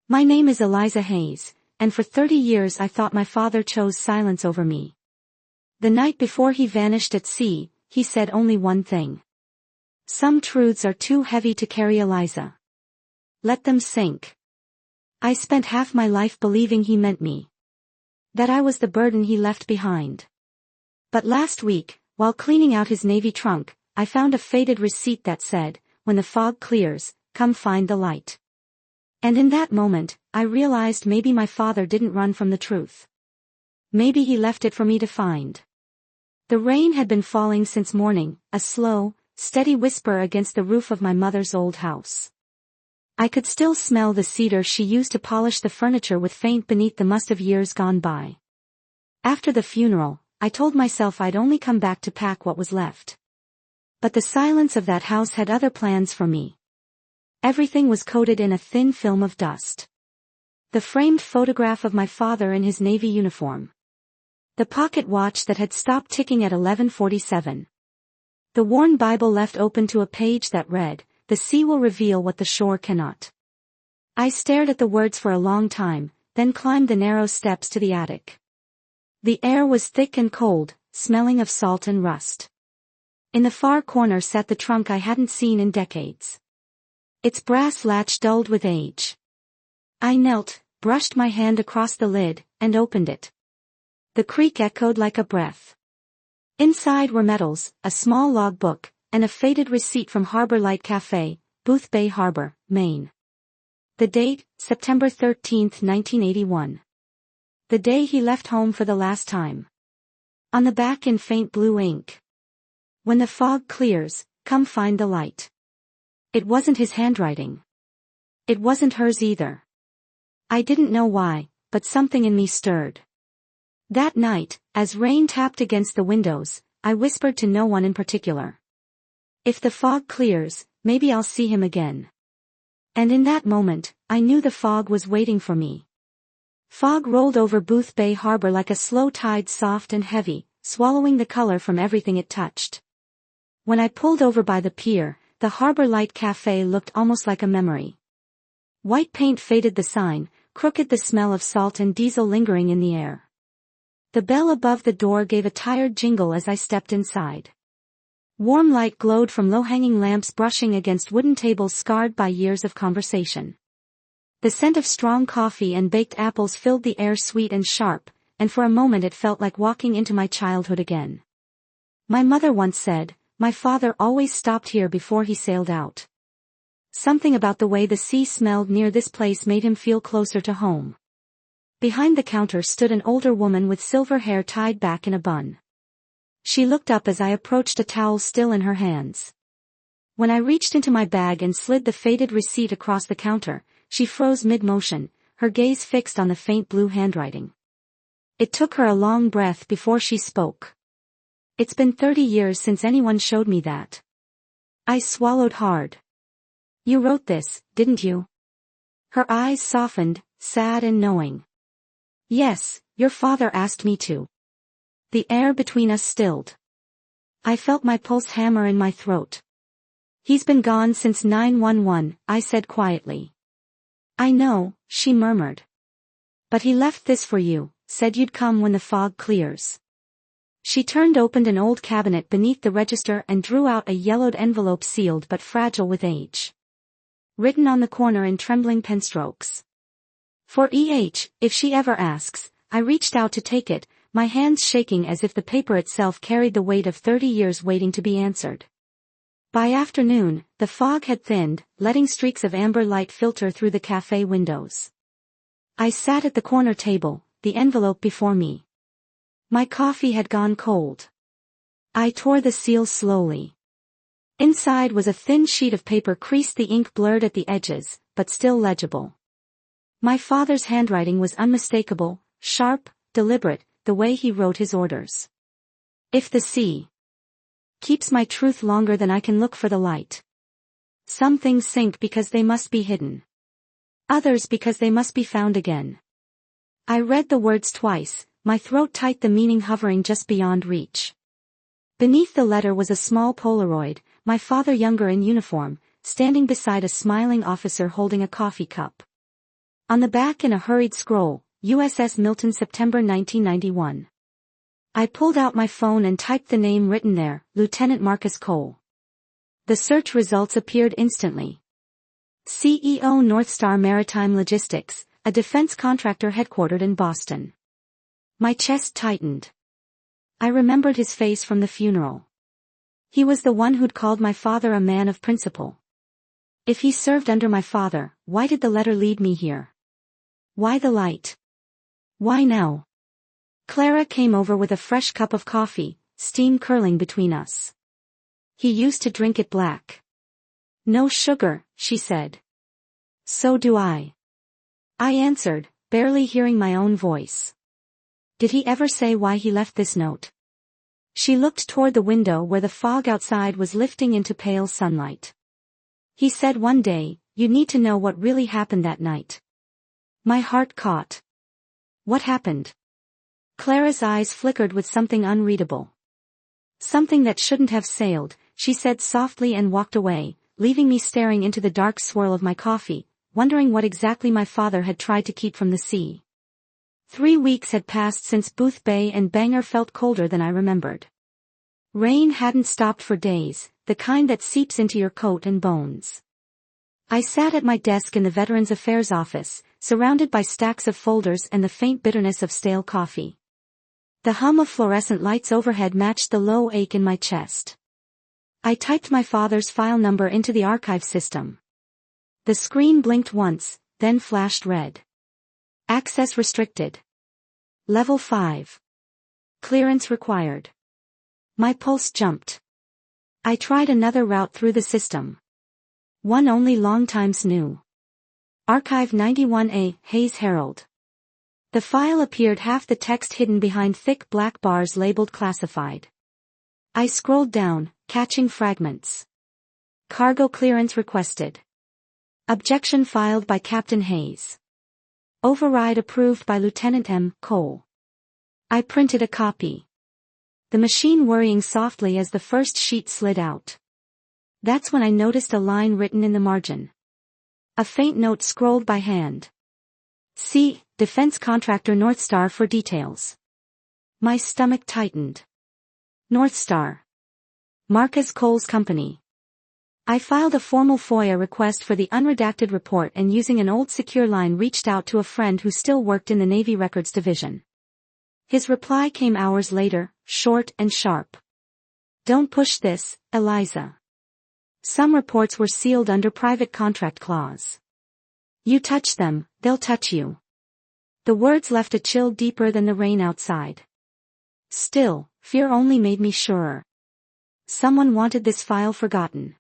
My name is Eliza Hayes, and for 30 years I thought my father chose silence over me. The night before he vanished at sea, he said only one thing. Some truths are too heavy to carry, Eliza. Let them sink. I spent half my life believing he meant me. That I was the burden he left behind. But last week, while cleaning out his navy trunk, I found a faded receipt that said, "When the fog clears, come find the light." And in that moment, I realized maybe my father didn't run from the truth. Maybe he left it for me to find. The rain had been falling since morning, a slow, steady whisper against the roof of my mother's old house. I could still smell the cedar she used to polish the furniture with faint beneath the must of years gone by. After the funeral, I told myself I'd only come back to pack what was left. But the silence of that house had other plans for me. Everything was coated in a thin film of dust. The framed photograph of my father in his Navy uniform. The pocket watch that had stopped ticking at 11:47. The worn Bible left open to a page that read, "The sea will reveal what the shore cannot." I stared at the words for a long time, then climbed the narrow steps to the attic. The air was thick and cold, smelling of salt and rust. In the far corner sat the trunk I hadn't seen in decades. Its brass latch dulled with age. I knelt, brushed my hand across the lid, and opened it. The creak echoed like a breath. Inside were medals, a small logbook, and a faded receipt from Harbor Light Cafe, Boothbay Harbor, Maine. The date, September 13, 1981. The day he left home for the last time. On the back in faint blue ink. "When the fog clears, come find the light." It wasn't his handwriting. It wasn't hers either. I didn't know why, but something in me stirred. That night, as rain tapped against the windows, I whispered to no one in particular. If the fog clears, maybe I'll see him again. And in that moment, I knew the fog was waiting for me. Fog rolled over Boothbay Harbor like a slow tide, soft and heavy, swallowing the color from everything it touched. When I pulled over by the pier, the Harbor Light Cafe looked almost like a memory. White paint faded the sign, crooked, the smell of salt and diesel lingering in the air. The bell above the door gave a tired jingle as I stepped inside. Warm light glowed from low-hanging lamps brushing against wooden tables scarred by years of conversation. The scent of strong coffee and baked apples filled the air, sweet and sharp, and for a moment it felt like walking into my childhood again. My mother once said, "My father always stopped here before he sailed out." Something about the way the sea smelled near this place made him feel closer to home. Behind the counter stood an older woman with silver hair tied back in a bun. She looked up as I approached, a towel still in her hands. When I reached into my bag and slid the faded receipt across the counter, she froze mid-motion, her gaze fixed on the faint blue handwriting. It took her a long breath before she spoke. "It's been 30 years since anyone showed me that." I swallowed hard. "You wrote this, didn't you?" Her eyes softened, sad and knowing. "Yes, your father asked me to." The air between us stilled. I felt my pulse hammer in my throat. "He's been gone since 9/11, I said quietly. "I know," she murmured. "But he left this for you, said you'd come when the fog clears." She opened an old cabinet beneath the register and drew out a yellowed envelope sealed but fragile with age. Written on the corner in trembling pen strokes. "For E.H., if she ever asks." I reached out to take it, my hands shaking as if the paper itself carried the weight of 30 years waiting to be answered. By afternoon, the fog had thinned, letting streaks of amber light filter through the cafe windows. I sat at the corner table, the envelope before me. My coffee had gone cold. I tore the seal slowly. Inside was a thin sheet of paper, creased, the ink blurred at the edges, but still legible. My father's handwriting was unmistakable, sharp, deliberate, the way he wrote his orders. "If the sea keeps my truth longer than I can look for the light. Some things sink because they must be hidden. Others because they must be found again." I read the words twice, my throat tight, the meaning hovering just beyond reach. Beneath the letter was a small Polaroid, my father younger in uniform, standing beside a smiling officer holding a coffee cup. On the back in a hurried scroll, USS Milton, September 1991. I pulled out my phone and typed the name written there, Lieutenant Marcus Cole. The search results appeared instantly. CEO North Star Maritime Logistics, a defense contractor headquartered in Boston. My chest tightened. I remembered his face from the funeral. He was the one who'd called my father a man of principle. If he served under my father, why did the letter lead me here? Why the light? Why now? Clara came over with a fresh cup of coffee, steam curling between us. He used to drink it black. No sugar, she said. So do I. I answered, barely hearing my own voice. Did he ever say why he left this note? She looked toward the window where the fog outside was lifting into pale sunlight. He said one day, you need to know what really happened that night. My heart caught. What happened? Clara's eyes flickered with something unreadable. Something that shouldn't have sailed, she said softly and walked away, leaving me staring into the dark swirl of my coffee, wondering what exactly my father had tried to keep from the sea. 3 weeks had passed since Booth Bay and Bangor felt colder than I remembered. Rain hadn't stopped for days, the kind that seeps into your coat and bones. I sat at my desk in the Veterans Affairs office, surrounded by stacks of folders and the faint bitterness of stale coffee. The hum of fluorescent lights overhead matched the low ache in my chest. I typed my father's file number into the archive system. The screen blinked once, then flashed red. Access restricted. Level 5. Clearance required. My pulse jumped. I tried another route through the system. One only longtimes knew. Archive 91A, Hayes Herald. The file appeared half the text hidden behind thick black bars labeled classified. I scrolled down, catching fragments. Cargo clearance requested. Objection filed by Captain Hayes. Override approved by Lieutenant M. Cole. I printed a copy. The machine whirring softly as the first sheet slid out. That's when I noticed a line written in the margin. A faint note scrolled by hand. See, Defense Contractor North Star for details. My stomach tightened. North Star. Marcus Cole's company. I filed a formal FOIA request for the unredacted report and using an old secure line reached out to a friend who still worked in the Navy Records Division. His reply came hours later, short and sharp. Don't push this, Eliza. Some reports were sealed under private contract clause. You touch them, they'll touch you. The words left a chill deeper than the rain outside. Still, fear only made me surer. Someone wanted this file forgotten.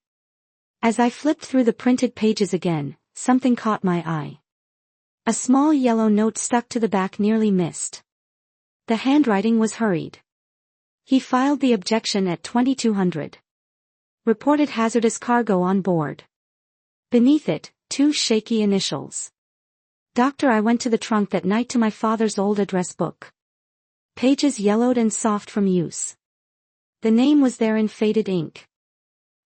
As I flipped through the printed pages again, something caught my eye. A small yellow note stuck to the back nearly missed. The handwriting was hurried. He filed the objection at 2200. Reported hazardous cargo on board. Beneath it, 2 shaky initials. Doctor, I went to the trunk that night to my father's old address book. Pages yellowed and soft from use. The name was there in faded ink.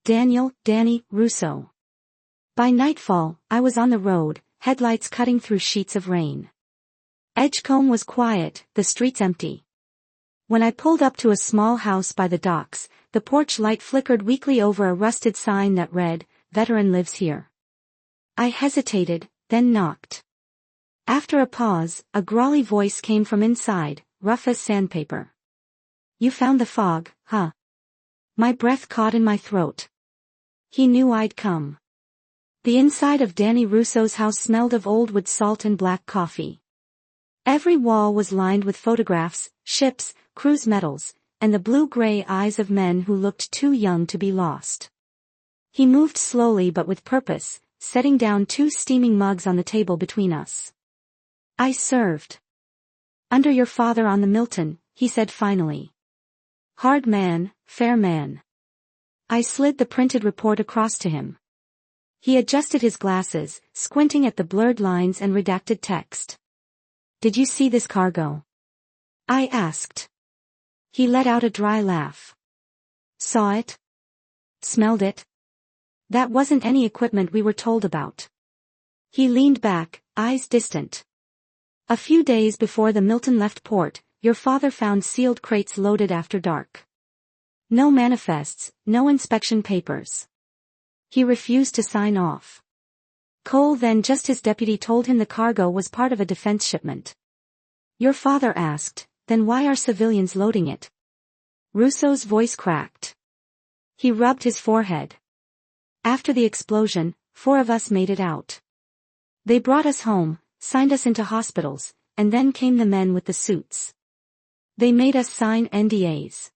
Danny Russo. By nightfall, I was on the road, headlights cutting through sheets of rain. Edgecombe was quiet, the streets empty. When I pulled up to a small house by the docks, the porch light flickered weakly over a rusted sign that read, "Veteran lives here." I hesitated, then knocked. After a pause, a growly voice came from inside, rough as sandpaper. You found the fog, huh? My breath caught in my throat. He knew I'd come. The inside of Danny Russo's house smelled of old wood salt and black coffee. Every wall was lined with photographs, ships, cruise medals, and the blue-gray eyes of men who looked too young to be lost. He moved slowly but with purpose, setting down 2 steaming mugs on the table between us. I served. Under your father on the Milton, he said finally. Hard man, fair man. I slid the printed report across to him. He adjusted his glasses, squinting at the blurred lines and redacted text. Did you see this cargo? I asked. He let out a dry laugh. Saw it? Smelled it? That wasn't any equipment we were told about. He leaned back, eyes distant. A few days before the Milton left port, your father found sealed crates loaded after dark. No manifests, no inspection papers. He refused to sign off. Cole then just his deputy told him the cargo was part of a defense shipment. Your father asked, then why are civilians loading it? Russo's voice cracked. He rubbed his forehead. After the explosion, 4 of us made it out. They brought us home, signed us into hospitals, and then came the men with the suits. They made us sign NDAs.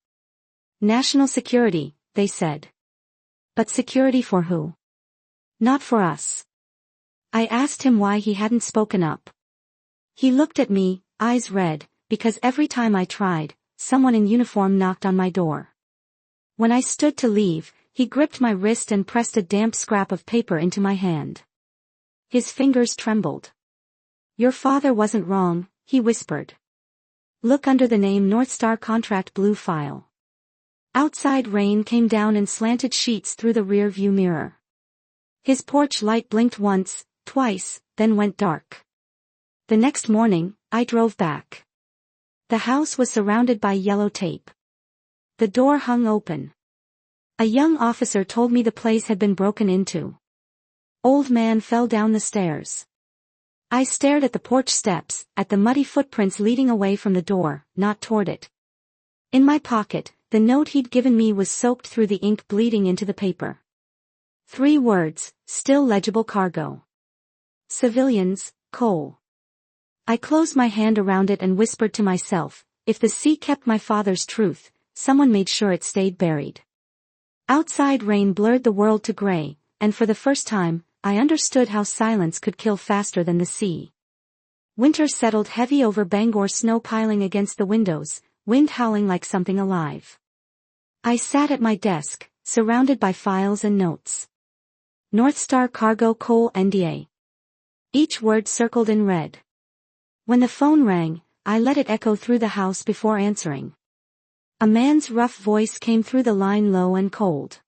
National security, they said. But security for who? Not for us. I asked him why he hadn't spoken up. He looked at me, eyes red, because every time I tried, someone in uniform knocked on my door. When I stood to leave, he gripped my wrist and pressed a damp scrap of paper into my hand. His fingers trembled. Your father wasn't wrong, he whispered. Look under the name North Star Contract blue file. Outside rain came down in slanted sheets through the rear view mirror. His porch light blinked once, twice, then went dark. The next morning, I drove back. The house was surrounded by yellow tape. The door hung open. A young officer told me the place had been broken into. Old man fell down the stairs. I stared at the porch steps, at the muddy footprints leading away from the door, not toward it. In my pocket, the note he'd given me was soaked through the ink bleeding into the paper. 3 words, still legible cargo. Civilians, Cole. I closed my hand around it and whispered to myself, if the sea kept my father's truth, someone made sure it stayed buried. Outside rain blurred the world to gray, and for the first time, I understood how silence could kill faster than the sea. Winter settled heavy over Bangor, snow piling against the windows, wind howling like something alive. I sat at my desk, surrounded by files and notes. North Star Cargo Cole NDA. Each word circled in red. When the phone rang, I let it echo through the house before answering. A man's rough voice came through the line, low and cold.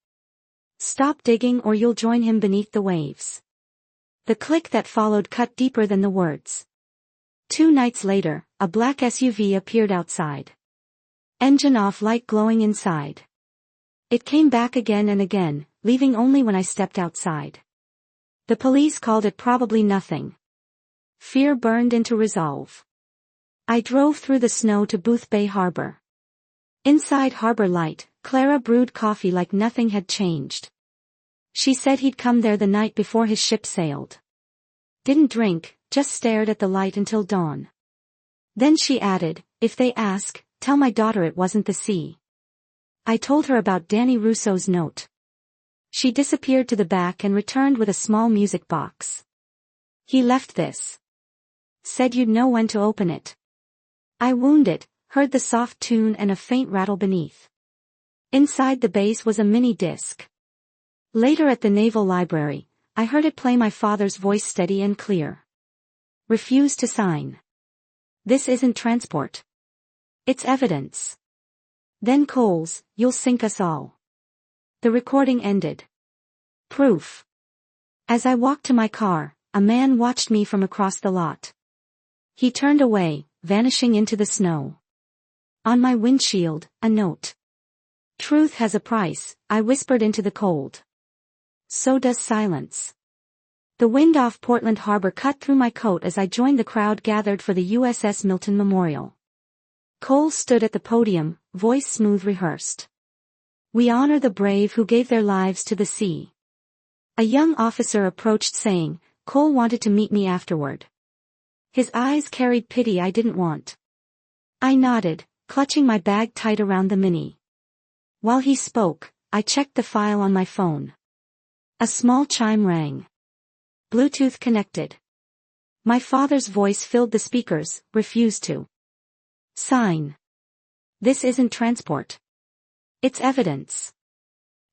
Stop digging or you'll join him beneath the waves. The click that followed cut deeper than the words. 2 nights later, a black SUV appeared outside. Engine off, light glowing inside. It came back again and again, leaving only when I stepped outside. The police called it probably nothing. Fear burned into resolve. I drove through the snow to Booth Bay Harbor. Inside Harbor Light, Clara brewed coffee like nothing had changed. She said he'd come there the night before his ship sailed. Didn't drink, just stared at the light until dawn. Then she added, if they ask, tell my daughter it wasn't the sea. I told her about Danny Russo's note. She disappeared to the back and returned with a small music box. He left this. Said you'd know when to open it. I wound it, heard the soft tune and a faint rattle beneath. Inside the base was a mini disc. Later at the Naval Library, I heard it play, my father's voice steady and clear. Refuse to sign. This isn't transport. It's evidence. Then Cole's, you'll sink us all. The recording ended. Proof. As I walked to my car, a man watched me from across the lot. He turned away, vanishing into the snow. On my windshield, a note. Truth has a price, I whispered into the cold. So does silence. The wind off Portland Harbor cut through my coat as I joined the crowd gathered for the USS Milton Memorial. Cole stood at the podium, voice smooth, rehearsed. We honor the brave who gave their lives to the sea. A young officer approached saying, Cole wanted to meet me afterward. His eyes carried pity I didn't want. I nodded, clutching my bag tight around the mini. While he spoke, I checked the file on my phone. A small chime rang. Bluetooth connected. My father's voice filled the speakers, refused to sign. This isn't transport. It's evidence.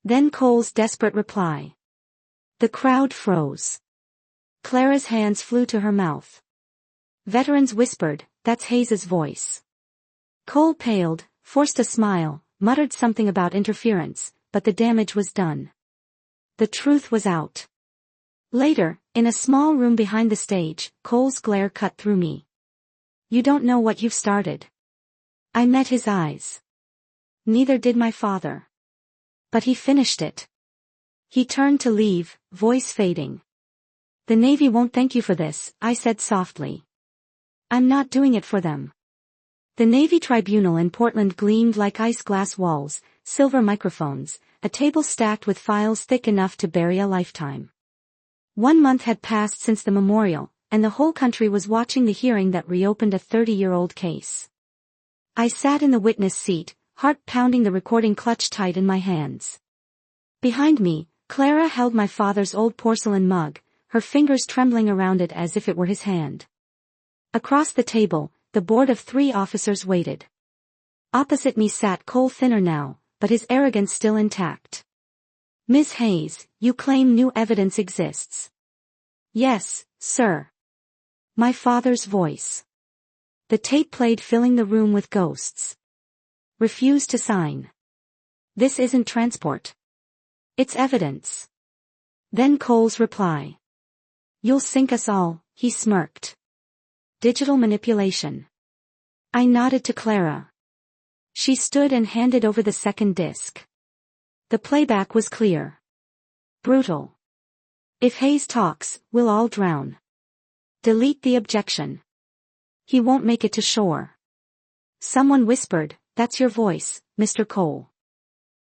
Then Cole's desperate reply. The crowd froze. Clara's hands flew to her mouth. Veterans whispered, that's Hayes's voice. Cole paled, forced a smile, muttered something about interference, but the damage was done. The truth was out. Later, in a small room behind the stage, Cole's glare cut through me. You don't know what you've started. I met his eyes. Neither did my father. But he finished it. He turned to leave, voice fading. The Navy won't thank you for this, I said softly. I'm not doing it for them. The Navy Tribunal in Portland gleamed like ice-glass walls, silver microphones, a table stacked with files thick enough to bury a lifetime. 1 month had passed since the memorial, and the whole country was watching the hearing that reopened a 30-year-old case. I sat in the witness seat, heart pounding, the recording clutched tight in my hands. Behind me, Clara held my father's old porcelain mug, her fingers trembling around it as if it were his hand. Across the table, the board of 3 officers waited. Opposite me sat Cole, thinner now, but his arrogance still intact. Ms. Hayes, you claim new evidence exists. Yes, sir. My father's voice. The tape played, filling the room with ghosts. Refuse to sign. This isn't transport. It's evidence. Then Cole's reply. You'll sink us all, he smirked. Digital manipulation. I nodded to Clara. She stood and handed over the second disc. The playback was clear. Brutal. If Hayes talks, we'll all drown. Delete the objection. He won't make it to shore. Someone whispered, that's your voice, Mr. Cole.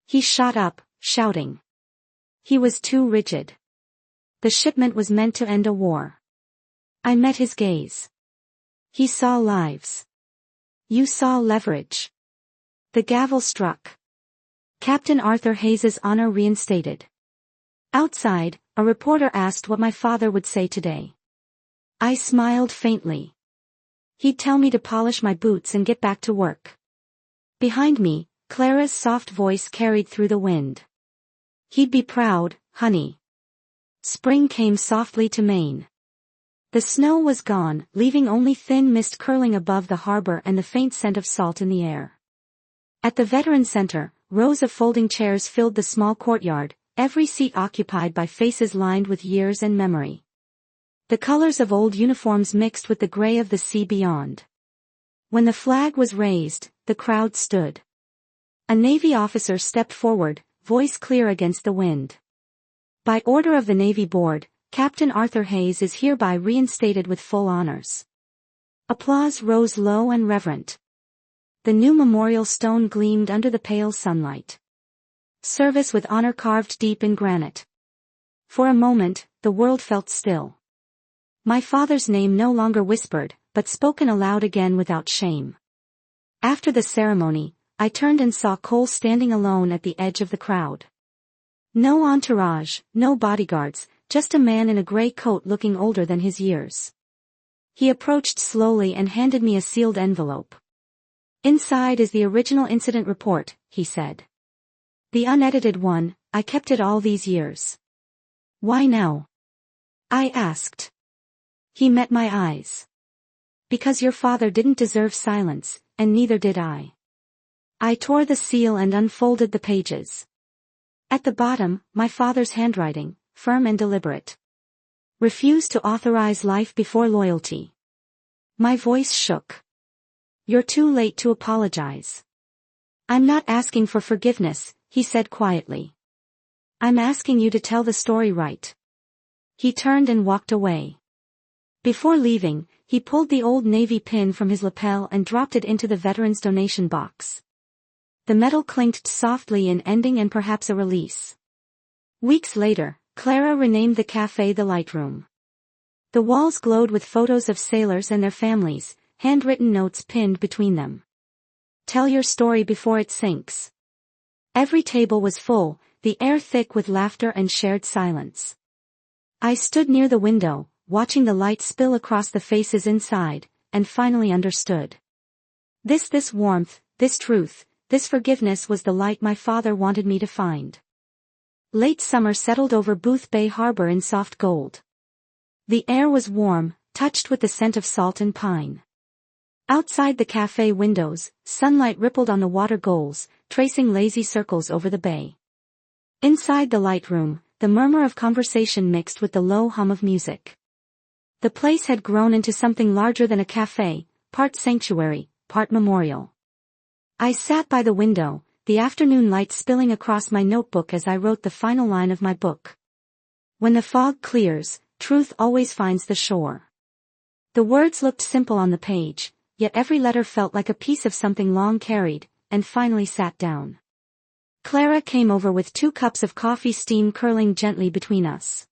He shot up, shouting. He was too rigid. The shipment was meant to end a war. I met his gaze. He saw lives. You saw leverage. The gavel struck. Captain Arthur Hayes's honor reinstated. Outside, a reporter asked what my father would say today. I smiled faintly. He'd tell me to polish my boots and get back to work. Behind me, Clara's soft voice carried through the wind. He'd be proud, honey. Spring came softly to Maine. The snow was gone, leaving only thin mist curling above the harbor and the faint scent of salt in the air. At the Veterans Center, rows of folding chairs filled the small courtyard, every seat occupied by faces lined with years and memory. The colors of old uniforms mixed with the gray of the sea beyond. When the flag was raised, the crowd stood. A Navy officer stepped forward, voice clear against the wind. By order of the Navy Board, Captain Arthur Hayes is hereby reinstated with full honors. Applause rose low and reverent. The new memorial stone gleamed under the pale sunlight. Service with honor carved deep in granite. For a moment, the world felt still. My father's name no longer whispered, but spoken aloud again without shame. After the ceremony, I turned and saw Cole standing alone at the edge of the crowd. No entourage, no bodyguards, just a man in a gray coat looking older than his years. He approached slowly and handed me a sealed envelope. Inside is the original incident report, he said. The unedited one, I kept it all these years. Why now? I asked. He met my eyes. Because your father didn't deserve silence, and neither did I. I tore the seal and unfolded the pages. At the bottom, my father's handwriting, firm and deliberate. Refused to authorize life before loyalty. My voice shook. You're too late to apologize. I'm not asking for forgiveness, he said quietly. I'm asking you to tell the story right. He turned and walked away. Before leaving, he pulled the old Navy pin from his lapel and dropped it into the veterans' donation box. The metal clinked softly in ending and perhaps a release. Weeks later, Clara renamed the cafe the Light Room. The walls glowed with photos of sailors and their families, handwritten notes pinned between them. Tell your story before it sinks. Every table was full, the air thick with laughter and shared silence. I stood near the window, watching the light spill across the faces inside, and finally understood. This warmth, this truth, this forgiveness was the light my father wanted me to find. Late summer settled over Booth Bay Harbor in soft gold. The air was warm, touched with the scent of salt and pine. Outside the cafe windows, sunlight rippled on the water gulls, tracing lazy circles over the bay. Inside the light room, the murmur of conversation mixed with the low hum of music. The place had grown into something larger than a cafe, part sanctuary, part memorial. I sat by the window, the afternoon light spilling across my notebook as I wrote the final line of my book. When the fog clears, truth always finds the shore. The words looked simple on the page, yet every letter felt like a piece of something long carried, and finally sat down. Clara came over with 2 cups of coffee, steam curling gently between us.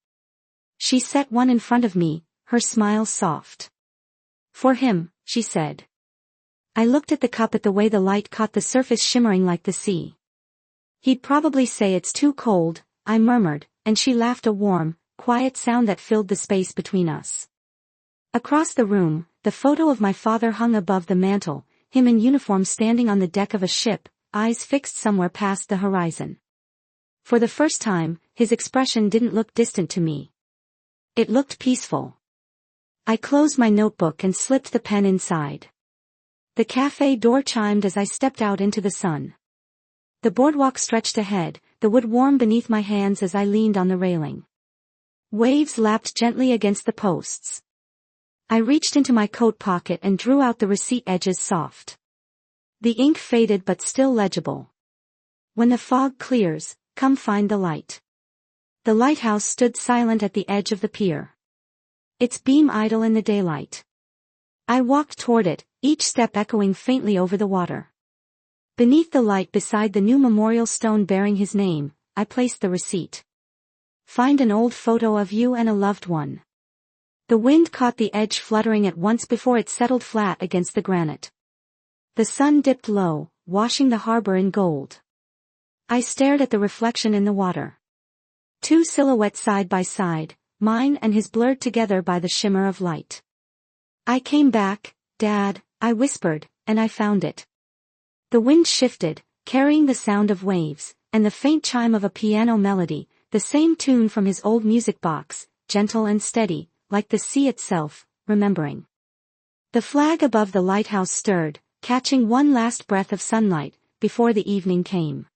She set one in front of me, her smile soft. "For him," she said. I looked at the cup at the way the light caught the surface shimmering like the sea. "He'd probably say it's too cold," I murmured, and she laughed, a warm, quiet sound that filled the space between us. Across the room, the photo of my father hung above the mantel, him in uniform standing on the deck of a ship, eyes fixed somewhere past the horizon. For the first time, his expression didn't look distant to me. It looked peaceful. I closed my notebook and slipped the pen inside. The cafe door chimed as I stepped out into the sun. The boardwalk stretched ahead, the wood warm beneath my hands as I leaned on the railing. Waves lapped gently against the posts. I reached into my coat pocket and drew out the receipt, edges soft. The ink faded but still legible. "When the fog clears, come find the light." The lighthouse stood silent at the edge of the pier. Its beam idle in the daylight. I walked toward it, each step echoing faintly over the water. Beneath the light, beside the new memorial stone bearing his name, I placed the receipt. "Find an old photo of you and a loved one." The wind caught the edge fluttering at once before it settled flat against the granite. The sun dipped low, washing the harbor in gold. I stared at the reflection in the water. 2 silhouettes side by side, mine and his blurred together by the shimmer of light. "I came back, Dad," I whispered, "and I found it." The wind shifted, carrying the sound of waves, and the faint chime of a piano melody, the same tune from his old music box, gentle and steady, like the sea itself, remembering. The flag above the lighthouse stirred, catching one last breath of sunlight, before the evening came.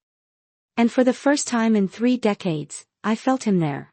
And for the first time in 3 decades, I felt him there.